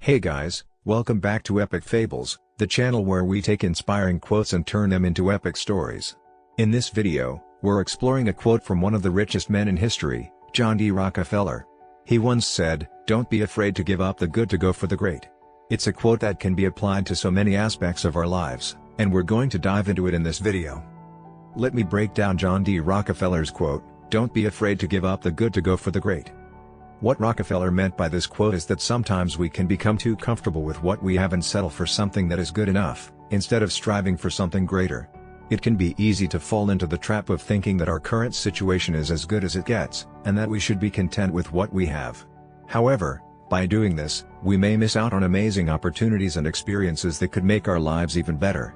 Hey guys, welcome back to Epic Fables, the channel where we take inspiring quotes and turn them into epic stories. In this video, we're exploring a quote from one of the richest men in history, John D. Rockefeller. He once said, "Don't be afraid to give up the good to go for the great." It's a quote that can be applied to so many aspects of our lives, and we're going to dive into it in this video. Let me break down John D. Rockefeller's quote, "Don't be afraid to give up the good to go for the great." What Rockefeller meant by this quote is that sometimes we can become too comfortable with what we have and settle for something that is good enough, instead of striving for something greater. It can be easy to fall into the trap of thinking that our current situation is as good as it gets, and that we should be content with what we have. However, by doing this, we may miss out on amazing opportunities and experiences that could make our lives even better.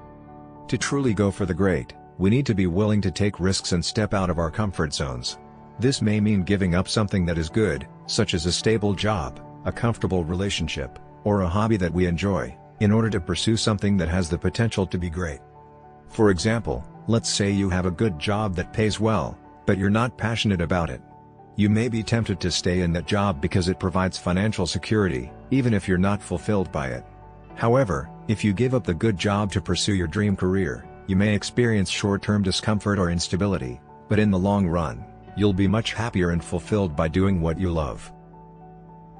To truly go for the great, we need to be willing to take risks and step out of our comfort zones. This may mean giving up something that is good, such as a stable job, a comfortable relationship, or a hobby that we enjoy, in order to pursue something that has the potential to be great. For example, let's say you have a good job that pays well, but you're not passionate about it. You may be tempted to stay in that job because it provides financial security, even if you're not fulfilled by it. However, if you give up the good job to pursue your dream career, you may experience short-term discomfort or instability, but in the long run, you'll be much happier and fulfilled by doing what you love.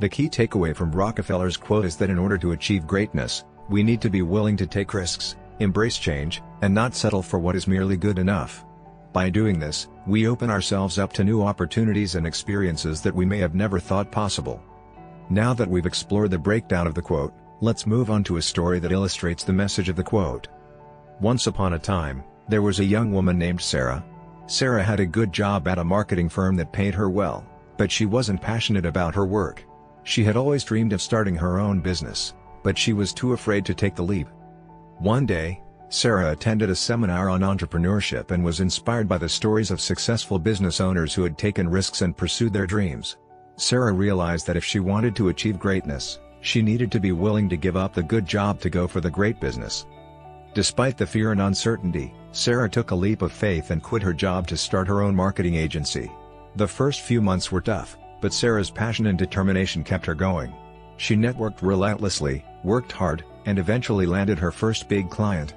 The key takeaway from Rockefeller's quote is that in order to achieve greatness, we need to be willing to take risks, embrace change, and not settle for what is merely good enough. By doing this, we open ourselves up to new opportunities and experiences that we may have never thought possible. Now that we've explored the breakdown of the quote, let's move on to a story that illustrates the message of the quote. Once upon a time, there was a young woman named Sarah. Sarah had a good job at a marketing firm that paid her well, but she wasn't passionate about her work. She had always dreamed of starting her own business, but she was too afraid to take the leap. One day, Sarah attended a seminar on entrepreneurship and was inspired by the stories of successful business owners who had taken risks and pursued their dreams. Sarah realized that if she wanted to achieve greatness, she needed to be willing to give up the good job to go for the great business. Despite the fear and uncertainty, Sarah took a leap of faith and quit her job to start her own marketing agency. The first few months were tough, but Sarah's passion and determination kept her going. She networked relentlessly, worked hard, and eventually landed her first big client.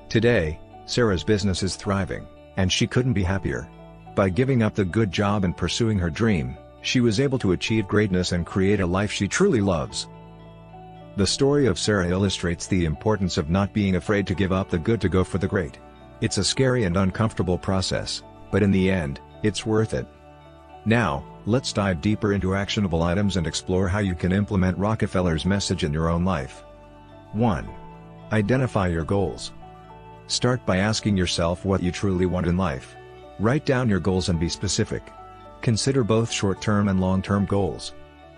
Today, Sarah's business is thriving, and she couldn't be happier. By giving up the good job and pursuing her dream, she was able to achieve greatness and create a life she truly loves. The story of Sarah illustrates the importance of not being afraid to give up the good to go for the great. It's a scary and uncomfortable process, but in the end, it's worth it. Now, let's dive deeper into actionable items and explore how you can implement Rockefeller's message in your own life. 1. Identify your goals. Start by asking yourself what you truly want in life. Write down your goals and be specific. Consider both short-term and long-term goals.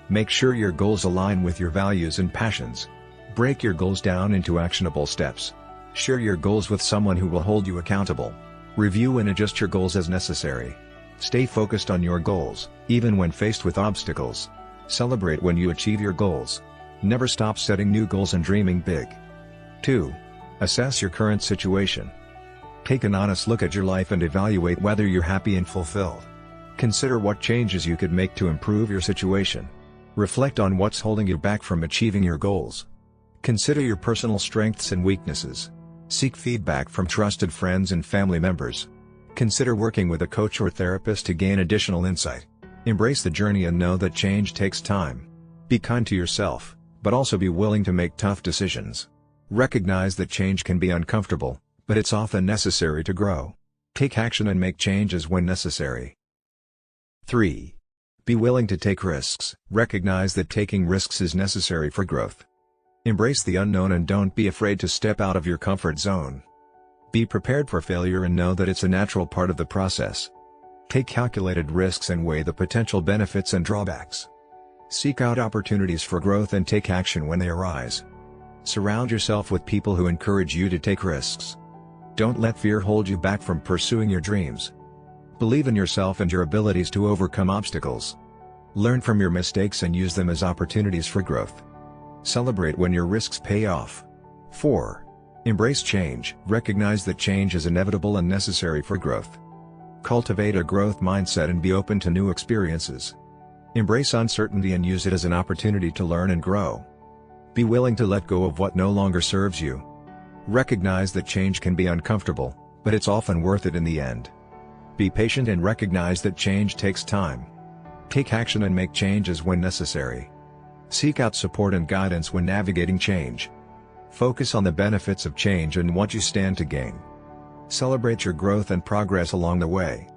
Make sure your goals align with your values and passions. Break your goals down into actionable steps. Share your goals with someone who will hold you accountable. Review and adjust your goals as necessary. Stay focused on your goals, even when faced with obstacles. Celebrate when you achieve your goals. Never stop setting new goals and dreaming big. 2. Assess your current situation. Take an honest look at your life and evaluate whether you're happy and fulfilled. Consider what changes you could make to improve your situation. Reflect on what's holding you back from achieving your goals. Consider your personal strengths and weaknesses. Seek feedback from trusted friends and family members. Consider working with a coach or therapist to gain additional insight. Embrace the journey and know that change takes time. Be kind to yourself, but also be willing to make tough decisions. Recognize that change can be uncomfortable, but it's often necessary to grow. Take action and make changes when necessary. 3. Be willing to take risks. Recognize that taking risks is necessary for growth. Embrace the unknown and don't be afraid to step out of your comfort zone. Be prepared for failure and know that it's a natural part of the process. Take calculated risks and weigh the potential benefits and drawbacks. Seek out opportunities for growth and take action when they arise. Surround yourself with people who encourage you to take risks. Don't let fear hold you back from pursuing your dreams. Believe in yourself and your abilities to overcome obstacles. Learn from your mistakes and use them as opportunities for growth. Celebrate when your risks pay off. 4. Embrace change. Recognize that change is inevitable and necessary for growth. Cultivate a growth mindset and be open to new experiences. Embrace uncertainty and use it as an opportunity to learn and grow. Be willing to let go of what no longer serves you. Recognize that change can be uncomfortable, but it's often worth it in the end. Be patient and recognize that change takes time. Take action and make changes when necessary. Seek out support and guidance when navigating change. Focus on the benefits of change and what you stand to gain. Celebrate your growth and progress along the way.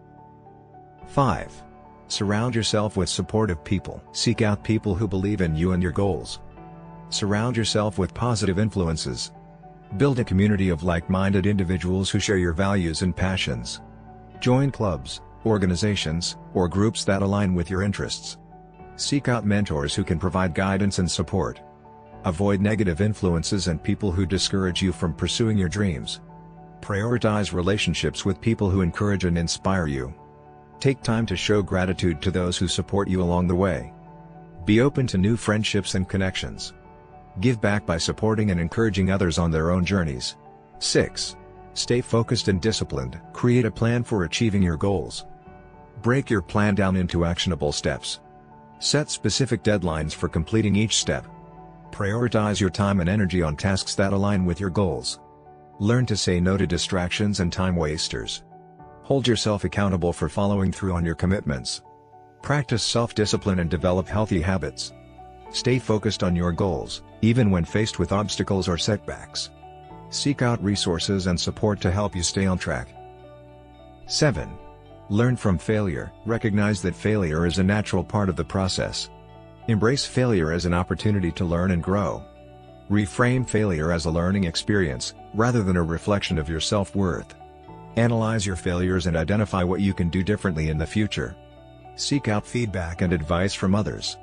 5. Surround yourself with supportive people. Seek out people who believe in you and your goals. Surround yourself with positive influences. Build a community of like-minded individuals who share your values and passions. Join clubs, organizations, or groups that align with your interests. Seek out mentors who can provide guidance and support. Avoid negative influences and people who discourage you from pursuing your dreams. Prioritize relationships with people who encourage and inspire you. Take time to show gratitude to those who support you along the way. Be open to new friendships and connections. Give back by supporting and encouraging others on their own journeys. 6. Stay focused and disciplined. Create a plan for achieving your goals. Break your plan down into actionable steps. Set specific deadlines for completing each step. Prioritize your time and energy on tasks that align with your goals. Learn to say no to distractions and time wasters. Hold yourself accountable for following through on your commitments. Practice self-discipline and develop healthy habits. Stay focused on your goals, even when faced with obstacles or setbacks. Seek out resources and support to help you stay on track. 7. Learn from failure. Recognize that failure is a natural part of the process. Embrace failure as an opportunity to learn and grow. Reframe failure as a learning experience, rather than a reflection of your self-worth. Analyze your failures and identify what you can do differently in the future. Seek out feedback and advice from others.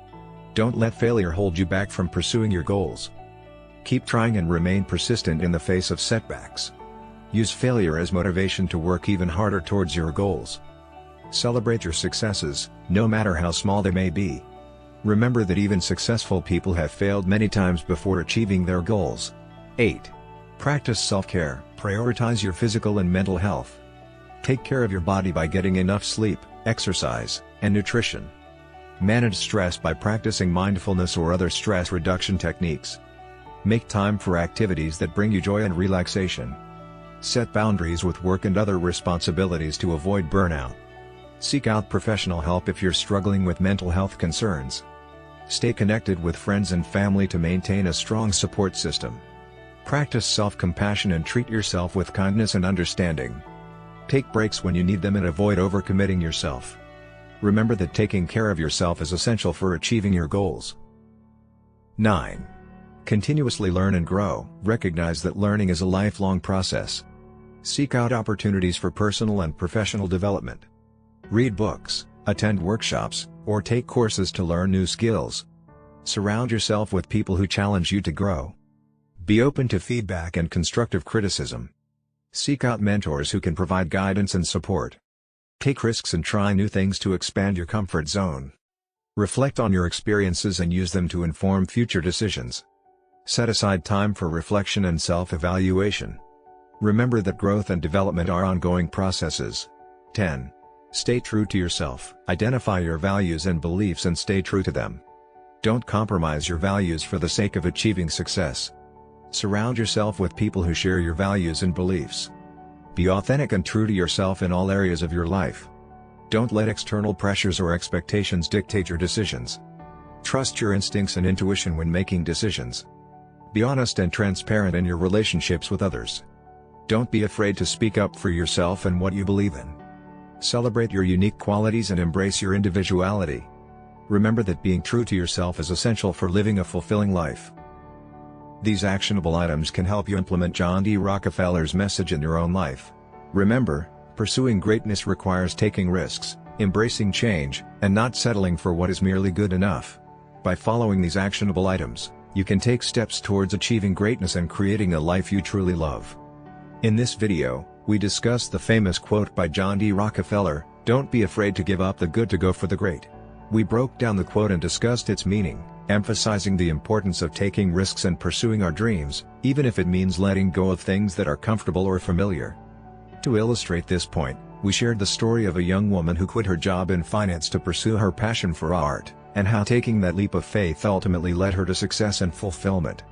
Don't let failure hold you back from pursuing your goals. Keep trying and remain persistent in the face of setbacks. Use failure as motivation to work even harder towards your goals. Celebrate your successes, no matter how small they may be. Remember that even successful people have failed many times before achieving their goals. 8. Practice self-care. Prioritize your physical and mental health. Take care of your body by getting enough sleep, exercise, and nutrition. Manage stress by practicing mindfulness or other stress reduction techniques. Make time for activities that bring you joy and relaxation. Set boundaries with work and other responsibilities to avoid burnout. Seek out professional help if you're struggling with mental health concerns. Stay connected with friends and family to maintain a strong support system. Practice self-compassion and treat yourself with kindness and understanding. Take breaks when you need them and avoid overcommitting yourself. Remember that taking care of yourself is essential for achieving your goals. 9. Continuously learn and grow. Recognize that learning is a lifelong process. Seek out opportunities for personal and professional development. Read books, attend workshops, or take courses to learn new skills. Surround yourself with people who challenge you to grow. Be open to feedback and constructive criticism. Seek out mentors who can provide guidance and support. Take risks and try new things to expand your comfort zone. Reflect on your experiences and use them to inform future decisions. Set aside time for reflection and self-evaluation. Remember that growth and development are ongoing processes. 10. Stay true to yourself. Identify your values and beliefs and stay true to them. Don't compromise your values for the sake of achieving success. Surround yourself with people who share your values and beliefs. Be authentic and true to yourself in all areas of your life. Don't let external pressures or expectations dictate your decisions. Trust your instincts and intuition when making decisions. Be honest and transparent in your relationships with others. Don't be afraid to speak up for yourself and what you believe in. Celebrate your unique qualities and embrace your individuality. Remember that being true to yourself is essential for living a fulfilling life. These actionable items can help you implement John D. Rockefeller's message in your own life. Remember, pursuing greatness requires taking risks, embracing change, and not settling for what is merely good enough. By following these actionable items, you can take steps towards achieving greatness and creating a life you truly love. In this video, we discuss the famous quote by John D. Rockefeller, "Don't be afraid to give up the good to go for the great." We broke down the quote and discussed its meaning, emphasizing the importance of taking risks and pursuing our dreams, even if it means letting go of things that are comfortable or familiar. To illustrate this point, we shared the story of a young woman who quit her job in finance to pursue her passion for art, and how taking that leap of faith ultimately led her to success and fulfillment.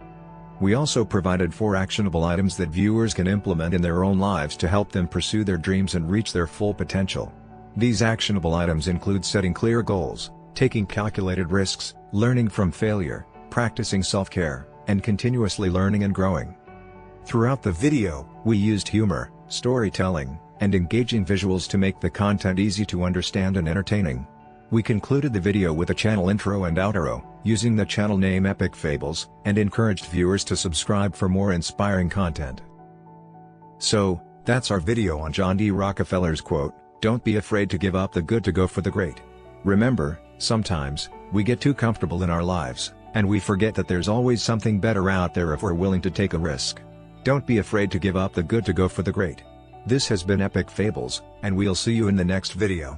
We also provided 4 actionable items that viewers can implement in their own lives to help them pursue their dreams and reach their full potential. These actionable items include setting clear goals, taking calculated risks, learning from failure, practicing self-care, and continuously learning and growing. Throughout the video, we used humor, storytelling, and engaging visuals to make the content easy to understand and entertaining. We concluded the video with a channel intro and outro, using the channel name Epic Fables, and encouraged viewers to subscribe for more inspiring content. So, that's our video on John D. Rockefeller's quote, "Don't be afraid to give up the good to go for the great." Remember, sometimes, we get too comfortable in our lives, and we forget that there's always something better out there if we're willing to take a risk. Don't be afraid to give up the good to go for the great. This has been Epic Fables, and we'll see you in the next video.